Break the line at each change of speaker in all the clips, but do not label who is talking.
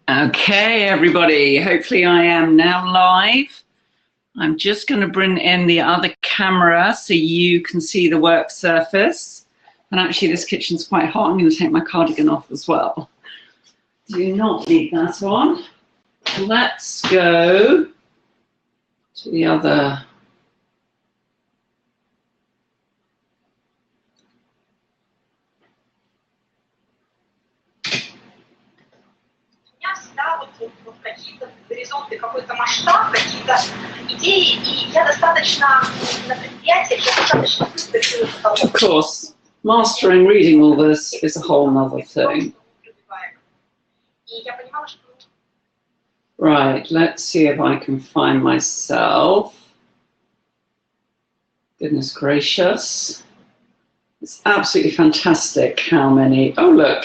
Okay, everybody, hopefully I am now live. I'm just going to bring in the other camera so you can see the work surface. And actually this kitchen's quite hot. I'm going to take my cardigan off as well. Do not leave that on. Let's go to the other.
Горизонты, какой-то масштаб, какие-то идеи, и я достаточно на предприятиях, я достаточно быстро все это.
Of course, mastering reading all this is a whole nother thing. Right, let's see if I can find myself. Goodness gracious. It's absolutely fantastic how many, oh look.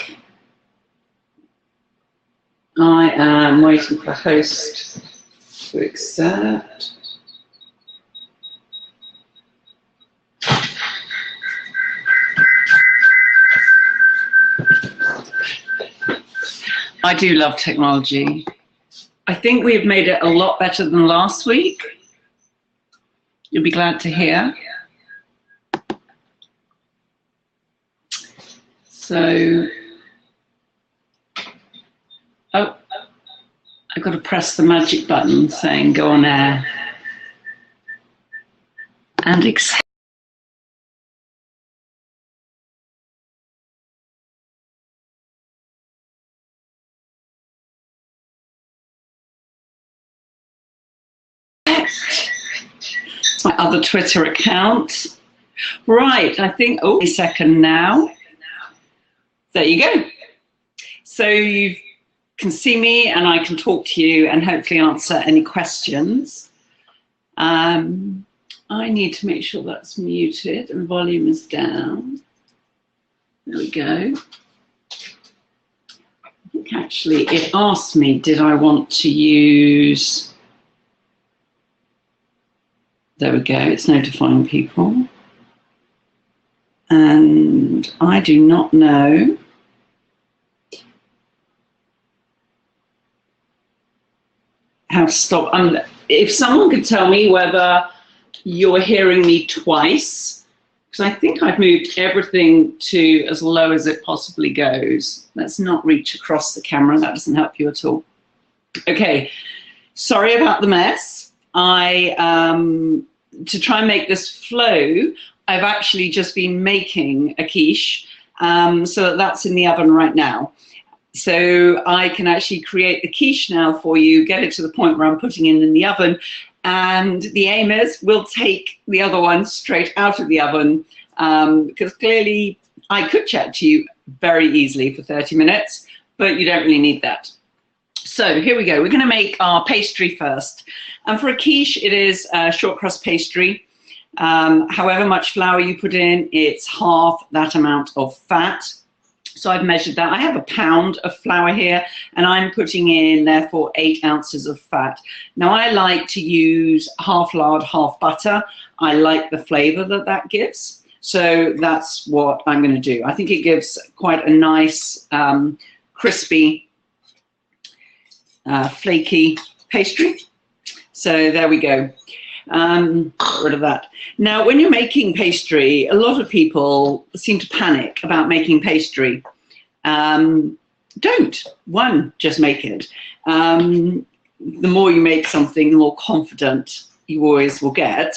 I am waiting for the host to accept. I do love technology. I think we've made it a lot better than last week. You'll be glad to hear. So, oh, I've got to press the magic button saying go on air and accept. My other Twitter account. Right, I think, oh, a second now. There you go. So you can see me and I can talk to you and hopefully answer any questions. I need to make sure that's muted and volume is down. There we go. I think actually it asked me, did I want to use, there we go, it's notifying people. And I do not know how to stop. If someone could tell me whether you're hearing me twice, because I think I've moved everything to as low as it possibly goes. Let's not reach across the camera, that doesn't help you at all. Okay, sorry about the mess. To try and make this flow, I've actually just been making a quiche, so that's in the oven right now. So I can actually create the quiche now for you, get it to the point where I'm putting it in the oven, and the aim is we'll take the other one straight out of the oven, because clearly I could chat to you very easily for 30 minutes, but you don't really need that. So here we go. We're going to make our pastry first. And for a quiche, it is a short crust pastry. However much flour you put in, it's half that amount of fat. So I've measured that. I have a pound of flour here, and I'm putting in, therefore, 8 ounces of fat. Now, I like to use half lard, half butter. I like the flavor that that gives. So that's what I'm going to do. I think it gives quite a nice, crispy, flaky pastry. So there we go. Get rid of that. Now, when you're making pastry, a lot of people seem to panic about making pastry. Don't. One, just make it. The more you make something, the more confident you always will get.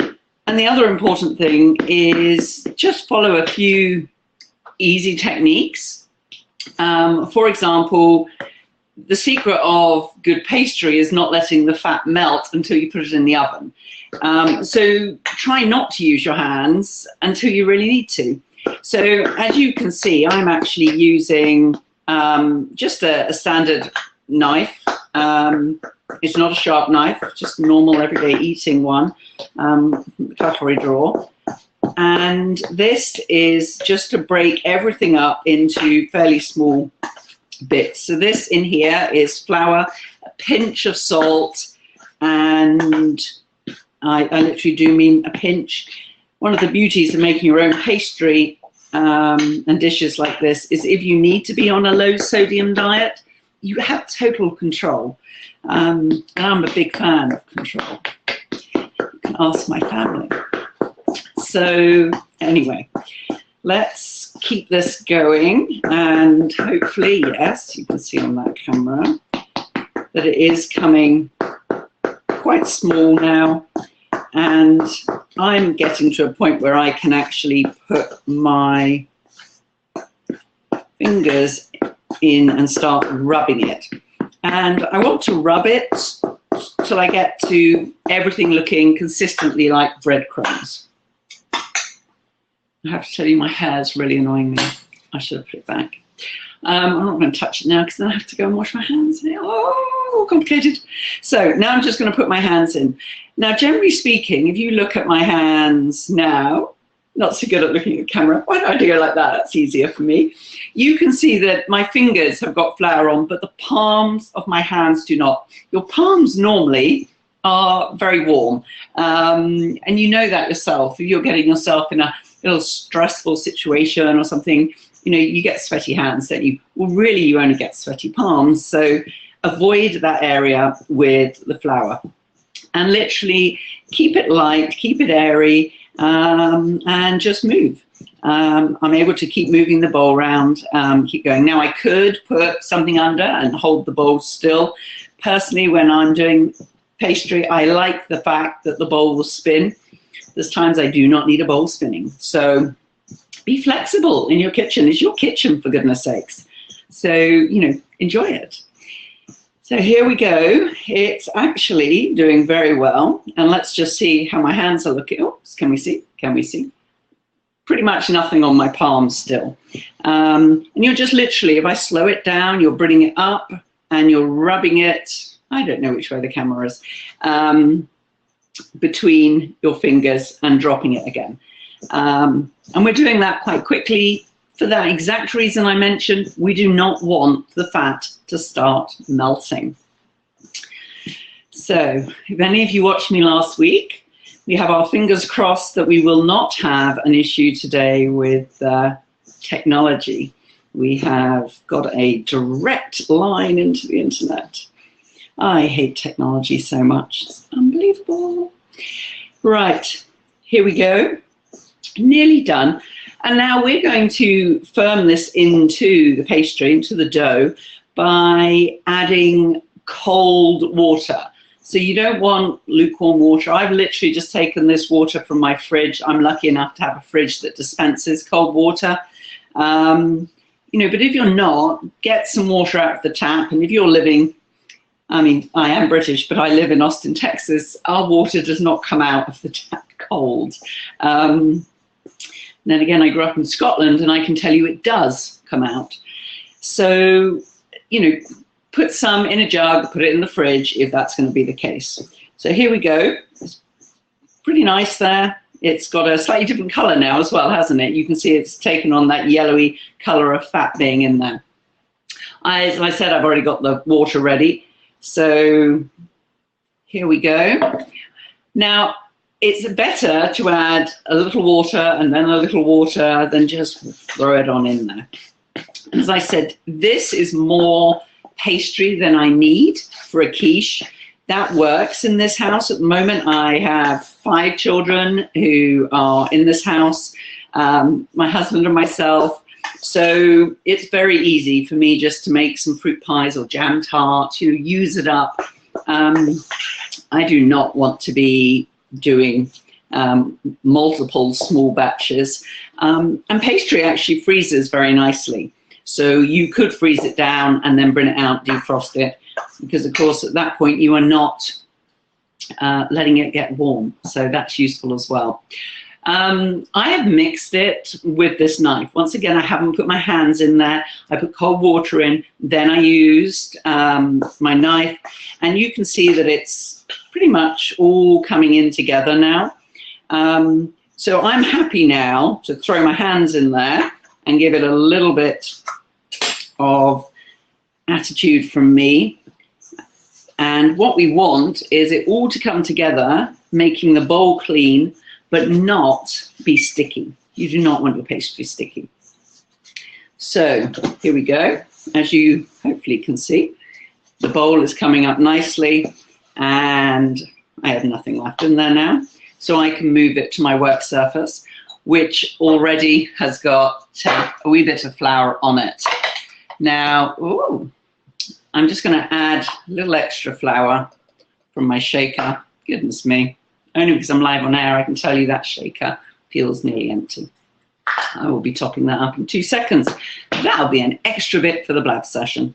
And the other important thing is just follow a few easy techniques. For example, the secret of good pastry is not letting the fat melt until you put it in the oven. So try not to use your hands until you really need to. So as you can see, I'm actually using just a standard knife. It's not a sharp knife, just a normal everyday eating one, cutlery drawer. And this is just to break everything up into fairly small bits. So this in here is flour, a pinch of salt, and I literally do mean a pinch. One of the beauties of making your own pastry and dishes like this is if you need to be on a low sodium diet, you have total control. And I'm a big fan of control. You can ask my family. So anyway, let's keep this going, and hopefully, yes, you can see on that camera that it is coming quite small now, and I'm getting to a point where I can actually put my fingers in and start rubbing it. And I want to rub it till I get to everything looking consistently like breadcrumbs. I have to tell you, my hair's really annoying me. I should have put it back. I'm not going to touch it now because then I have to go and wash my hands. Oh, complicated. So now I'm just going to put my hands in. Now, generally speaking, if you look at my hands now, not so good at looking at the camera. Why don't I do it like that? That's easier for me. You can see that my fingers have got flour on, but the palms of my hands do not. Your palms normally are very warm. And you know that yourself. If you're getting yourself in a little stressful situation or something, you know, you get sweaty hands, don't you? Well, really, you only get sweaty palms. So avoid that area with the flour. And literally keep it light, keep it airy, and just move. I'm able to keep moving the bowl around, keep going. Now, I could put something under and hold the bowl still. Personally, when I'm doing pastry, I like the fact that the bowl will spin. There's times I do not need a bowl spinning. So be flexible in your kitchen. It's your kitchen, for goodness sakes. So, you know, enjoy it. So here we go. It's actually doing very well. And let's just see how my hands are looking. Oh, can we see? Can we see? Pretty much nothing on my palms still. And you're just literally, if I slow it down, you're bringing it up and you're rubbing it. I don't know which way the camera is. Between your fingers and dropping it again. And we're doing that quite quickly for that exact reason I mentioned. We do not want the fat to start melting. So if any of you watched me last week, we have our fingers crossed that we will not have an issue today with technology. We have got a direct line into the internet. I hate technology so much. It's unbelievable. Right, here we go. Nearly done. And now we're going to firm this into the pastry, into the dough, by adding cold water. So you don't want lukewarm water. I've literally just taken this water from my fridge. I'm lucky enough to have a fridge that dispenses cold water. You know, but if you're not, get some water out of the tap. And if you're living, I mean, I am British, but I live in Austin, Texas. Our water does not come out of the tap cold. Then again, I grew up in Scotland, and I can tell you it does come out. So, you know, put some in a jug, put it in the fridge if that's going to be the case. So here we go. It's pretty nice there. It's got a slightly different color now as well, hasn't it? You can see it's taken on that yellowy color of fat being in there. As I said, I've already got the water ready. So here we go. Now, it's better to add a little water and then a little water than just throw it on in there. As I said, this is more pastry than I need for a quiche. That works in this house at the moment. I have 5 children who are in this house, my husband and myself. So it's very easy for me just to make some fruit pies or jam tarts, you know, use it up. I do not want to be doing multiple small batches. And pastry actually freezes very nicely. So you could freeze it down and then bring it out, defrost it, because of course at that point you are not letting it get warm. So that's useful as well. I have mixed it with this knife. Once again, I haven't put my hands in there. I put cold water in, then I used my knife, and you can see that it's pretty much all coming in together now. So I'm happy now to throw my hands in there and give it a little bit of attitude from me. And what we want is it all to come together, making the bowl clean, but not be sticky. You do not want your pastry sticky. So here we go. As you hopefully hopefully you can see. The bowl is coming up nicely, and I have nothing left in there now. So I can move it to my work surface, which already has got a wee bit of flour on it. Now, ooh, I'm just going to add a little extra flour from my shaker. Goodness me. Only because I'm live on air, I can tell you that shaker feels nearly empty. I will be topping that up in 2 seconds. That'll be an extra bit for the blab session.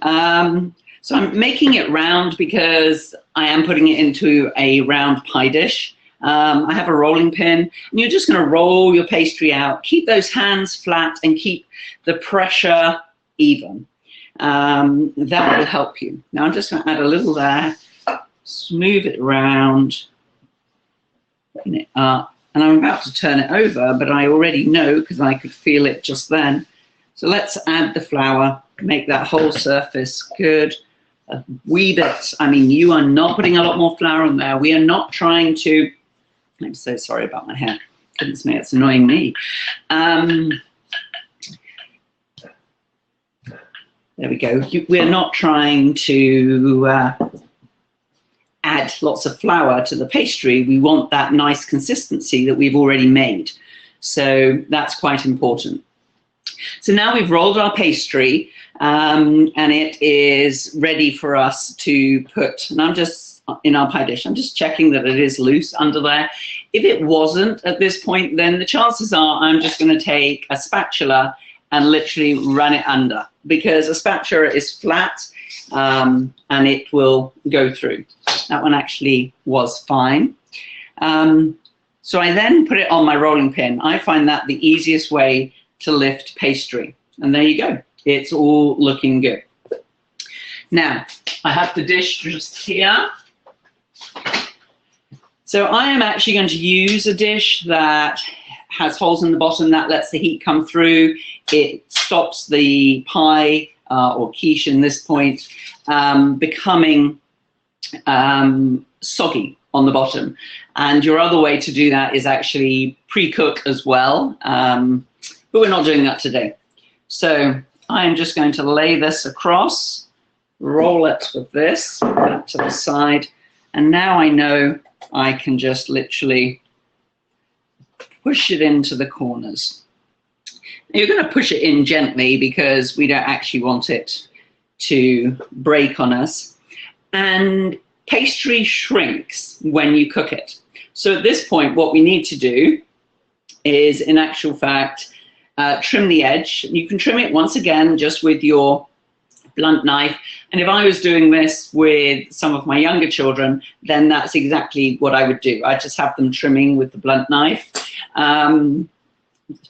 So I'm making it round because I am putting it into a round pie dish. I have a rolling pin, and you're just going to roll your pastry out. Keep those hands flat and keep the pressure even. That will help you. Now I'm just going to add a little there, smooth it around, open it up, and I'm about to turn it over, but I already know because I could feel it just then. So let's add the flour, make that whole surface good. A wee bit, I mean, you are not putting a lot more flour on there. We are not trying to, I'm so sorry about my hair. Goodness me, it's annoying me. There we go. We're not trying to add lots of flour to the pastry. We want that nice consistency that we've already made. So that's quite important. So now we've rolled our pastry, and it is ready for us to put, and I'm just, in our pie dish, I'm just checking that it is loose under there. If it wasn't at this point, then the chances are I'm just going to take a spatula and literally run it under, because a spatula is flat, and it will go through. That one actually was fine. So I then put it on my rolling pin. I find that the easiest way to lift pastry. And there you go. It's all looking good. Now, I have the dish just here. So I am actually going to use a dish that has holes in the bottom that lets the heat come through. It stops the pie or quiche in this point becoming soggy on the bottom. And your other way to do that is actually pre-cook as well, but we're not doing that today. So I'm just going to lay this across, roll it with this, put that to the side, and now I know I can just literally push it into the corners. Now you're going to push it in gently because we don't actually want it to break on us. And pastry shrinks when you cook it. So at this point, what we need to do is, in actual fact, trim the edge. You can trim it once again just with your blunt knife. And if I was doing this with some of my younger children, then that's exactly what I would do. I just have them trimming with the blunt knife.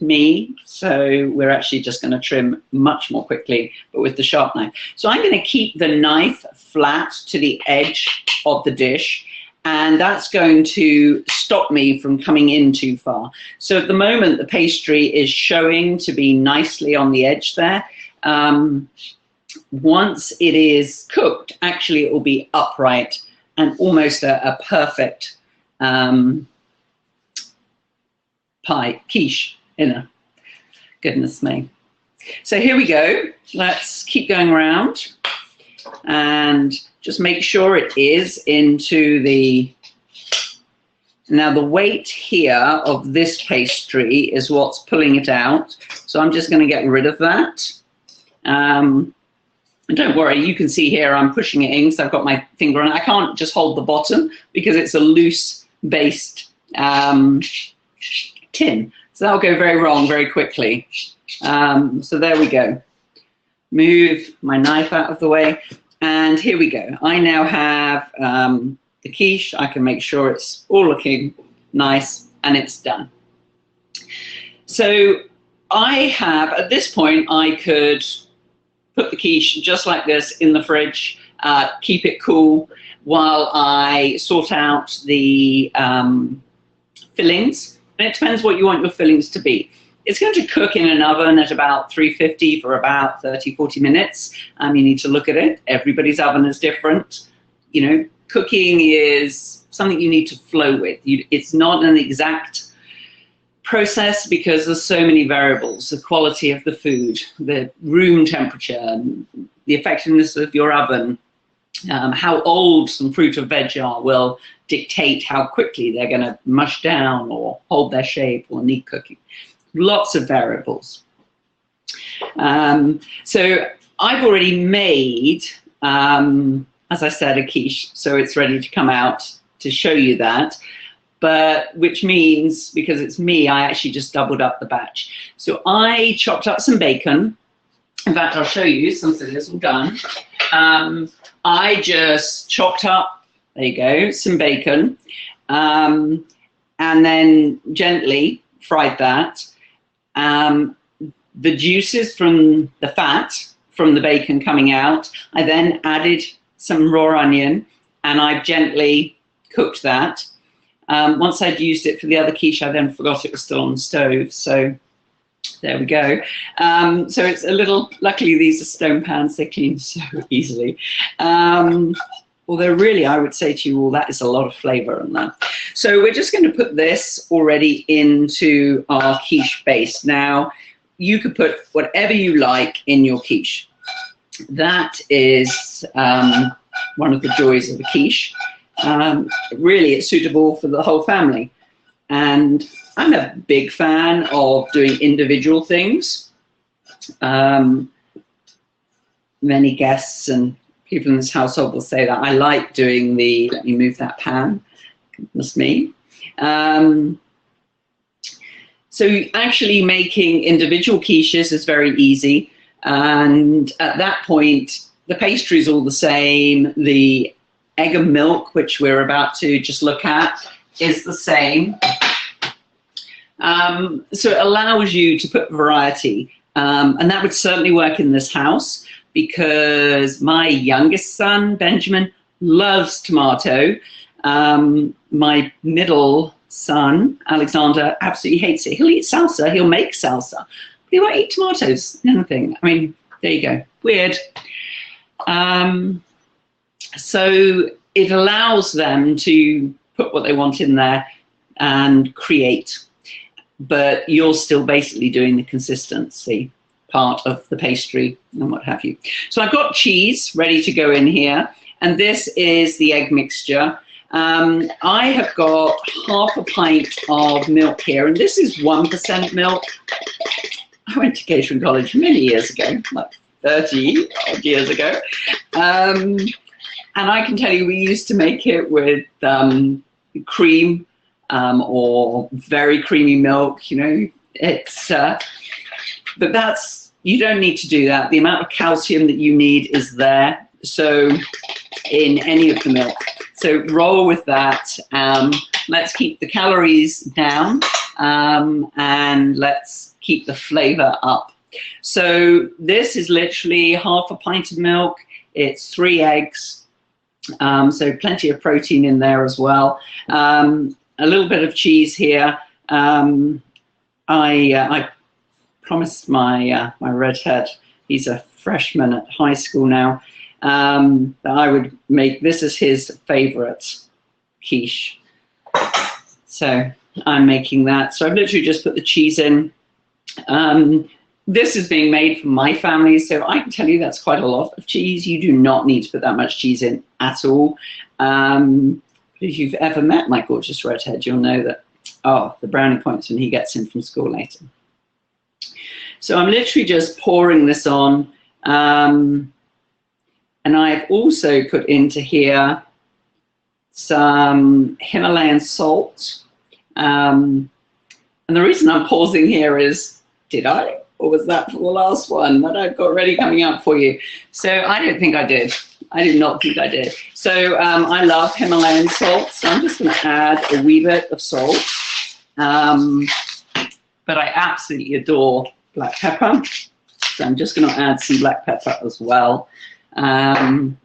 Me, so we're actually just going to trim much more quickly, but with the sharp knife. So I'm going to keep the knife flat to the edge of the dish, and that's going to stop me from coming in too far. So at the moment, the pastry is showing to be nicely on the edge there. Once it is cooked, actually it will be upright and almost a perfect pie, quiche. Goodness me. So here we go. Let's keep going around and just make sure it is into the, now the weight here of this pastry is what's pulling it out. So I'm just going to get rid of that. And don't worry, you can see here I'm pushing it in because I've got my finger on it. I can't just hold the bottom because it's a loose based tin. So that'll go very wrong very quickly. So there we go. Move my knife out of the way. And here we go. I now have the quiche. I can make sure it's all looking nice and it's done. So I have, at this point, I could put the quiche just like this in the fridge, keep it cool while I sort out the fillings. And it depends what you want your fillings to be. It's going to cook in an oven at about 350 for about 30, 40 minutes. You need to look at it. Everybody's oven is different. You know, cooking is something you need to flow with. It's not an exact process because there's so many variables, the quality of the food, the room temperature, the effectiveness of your oven, how old some fruit or veg are will dictate how quickly they're going to mush down or hold their shape or need cooking. Lots of variables. So I've already made, as I said, a quiche, so it's ready to come out to show you that. But which means, because it's me, I actually just doubled up the batch. So I chopped up some bacon. In fact, I'll show you, since it is all done. I just chopped up, there you go, some bacon, and then gently fried that. The juices from the fat from the bacon coming out, I then added some raw onion, and I gently cooked that. Once I'd used it for the other quiche, I then forgot it was still on the stove. So there we go. So it's a little, luckily these are stone pans, they clean so easily. Although really I would say to you all, that is a lot of flavor in that. So we're just going to put this already into our quiche base. Now, you could put whatever you like in your quiche. That is one of the joys of a quiche. Really, it's suitable for the whole family. And I'm a big fan of doing individual things. Many guests and people in this household will say that I like doing the, let me move that pan, goodness me. So actually making individual quiches is very easy. And at that point, the pastry is all the same. The egg and milk, which we're about to just look at, is the same. So it allows you to put variety. And that would certainly work in this house because my youngest son, Benjamin, loves tomato. My middle son, Alexander, absolutely hates it. He'll eat salsa, he'll make salsa, but he won't eat tomatoes, anything. I mean, there you go, weird. So it allows them to put what they want in there and create, but you're still basically doing the consistency part of the pastry and what have you. So I've got cheese ready to go in here, and this is the egg mixture. I have got half a pint of milk here, and this is 1% milk. I went to catering college many years ago, like 30 odd years ago. And I can tell you, we used to make it with cream or very creamy milk, you know. It's, but that's, you don't need to do that. The amount of calcium that you need is there. So in any of the milk. So roll with that. Let's keep the calories down and let's keep the flavor up. So this is literally half a pint of milk. It's 3 eggs. So plenty of protein in there as well. A little bit of cheese here. I promised my my redhead, he's a freshman at high school now, that I would make this as his favorite quiche. So I'm making that. So I've literally just put the cheese in. This is being made for my family, so I can tell you that's quite a lot of cheese. You do not need to put that much cheese in at all. If you've ever met my gorgeous redhead, you'll know that, oh, the brownie points when he gets in from school later. So I'm literally just pouring this on. And I've also put into here some Himalayan salt. And the reason I'm pausing here is, did I? Or was that for the last one that I've got ready coming up for you? So I don't think I did. I did not think I did. So I love Himalayan salt, so I'm just going to add a wee bit of salt. But I absolutely adore black pepper, so I'm just going to add some black pepper as well. And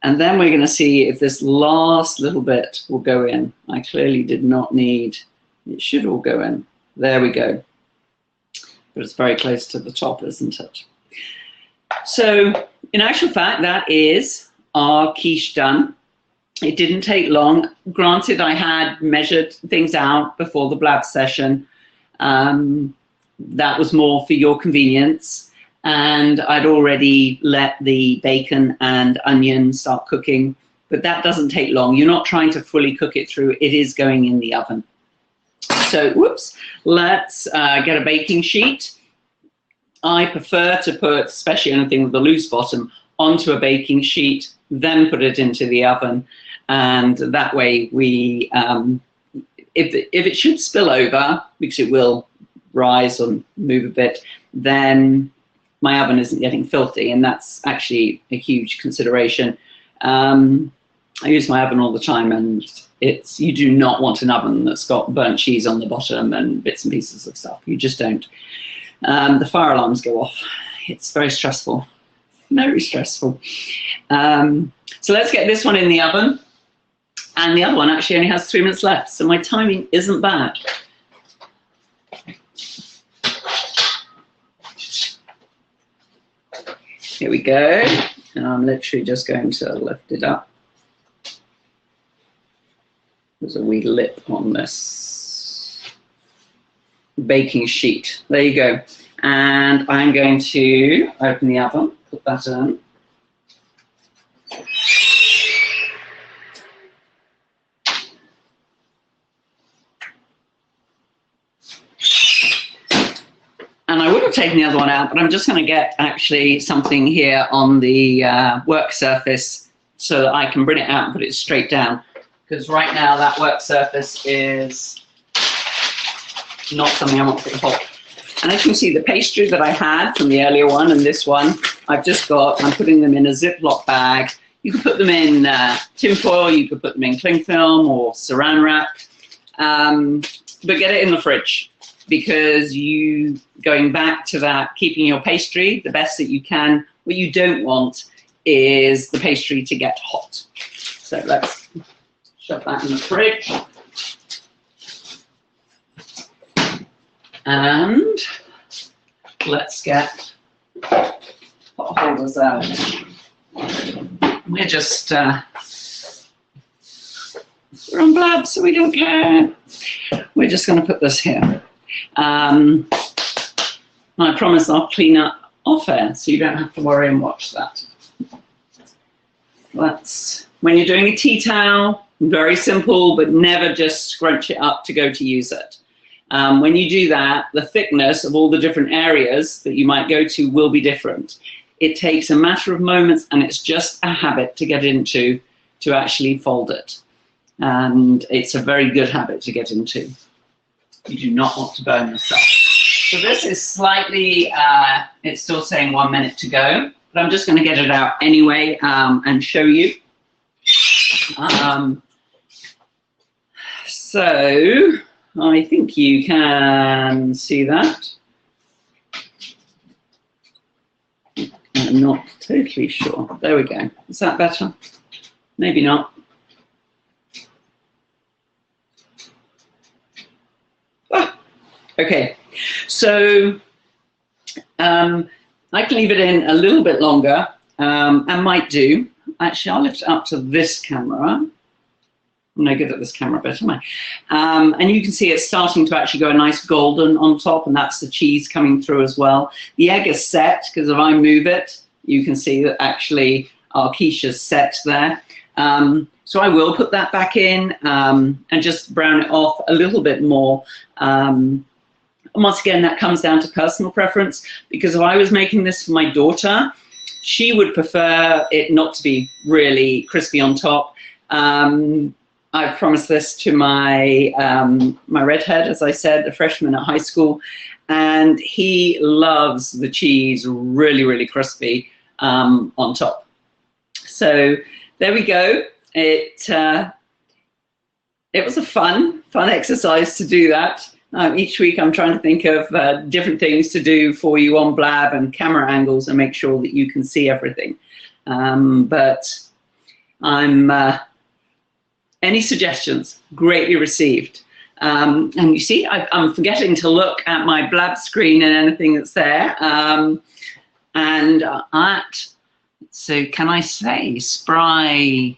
then we're going to see if this last little bit will go in. I clearly did not need, it should all go in. There we go. But it's very close to the top, isn't it? So in actual fact, that is our quiche done. It didn't take long. Granted, I had measured things out before the blab session. That was more for your convenience. and I'd already let the bacon and onion start cooking, but that doesn't take long. You're not trying to fully cook it through. It is going in the oven. So, whoops, let's get a baking sheet. I prefer to put, especially anything with a loose bottom, onto a baking sheet, then put it into the oven. And that way we, if it should spill over, because it will rise and move a bit, then my oven isn't getting filthy, and that's actually a huge consideration. I use my oven all the time, and you do not want an oven that's got burnt cheese on the bottom and bits and pieces of stuff. You just don't. The fire alarms go off. It's very stressful, very stressful. So let's get this one in the oven. And the other one actually only has 3 minutes left, so my timing isn't bad. Here we go. And I'm literally just going to lift it up. There's a wee lip on this baking sheet. There you go. And I'm going to open the oven, put that in. And I would have taken the other one out, but I'm just going to get actually something here on the work surface so that I can bring it out and put it straight down. Because right now that work surface is not something I want to hold. And as you can see, the pastry that I had from the earlier one and this one, I'm putting them in a Ziploc bag. You could put them in tin foil, you could put them in cling film or saran wrap, but get it in the fridge. Because going back to that, keeping your pastry the best that you can, what you don't want is the pastry to get hot. So let's shove that in the fridge. And let's get hot holders out. We're just, we're on blab, so we don't care. We're just going to put this here. I promise I'll clean up off air, so you don't have to worry and watch that. When you're doing a tea towel, very simple, but never just scrunch it up to go to use it. When you do that, the thickness of all the different areas that you might go to will be different. It takes a matter of moments, and it's just a habit to get into to actually fold it. And it's a very good habit to get into. You do not want to burn yourself. So this is slightly, it's still saying 1 minute to go, but I'm just going to get it out anyway and show you. So I think you can see that. I'm not totally sure. There we go. Is that better? Maybe not. Okay, so I can leave it in a little bit longer and might do. Actually, I'll lift it up to this camera. I'm no good at this camera bit, am I? And you can see it's starting to actually go a nice golden on top, and that's the cheese coming through as well. The egg is set, because if I move it, you can see that actually our quiche is set there. So I will put that back in and just brown it off a little bit more. Once again, that comes down to personal preference, because if I was making this for my daughter, she would prefer it not to be really crispy on top. I promised this to my my redhead, as I said, a freshman at high school, and he loves the cheese really, really crispy on top. So there we go. It was a fun exercise to do that. Each week I'm trying to think of different things to do for you on Blab and camera angles and make sure that you can see everything. But any suggestions, greatly received. And you see, I'm forgetting to look at my Blab screen and anything that's there. So can I say Spry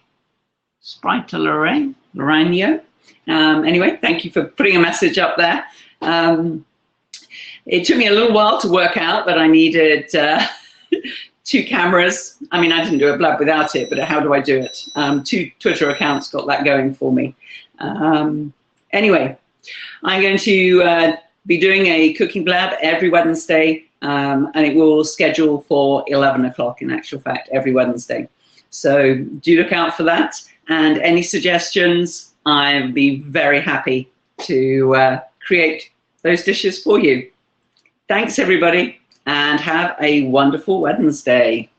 to Lorraine? Anyway, thank you for putting a message up there. It took me a little while to work out that I needed 2 cameras. I mean, I didn't do a blab without it, but how do I do it? 2 Twitter accounts got that going for me. Anyway, I'm going to be doing a cooking blab every Wednesday, and it will schedule for 11 o'clock in actual fact, every Wednesday. So do look out for that. And any suggestions, I'd be very happy to create those dishes for you. Thanks, everybody, and have a wonderful Wednesday.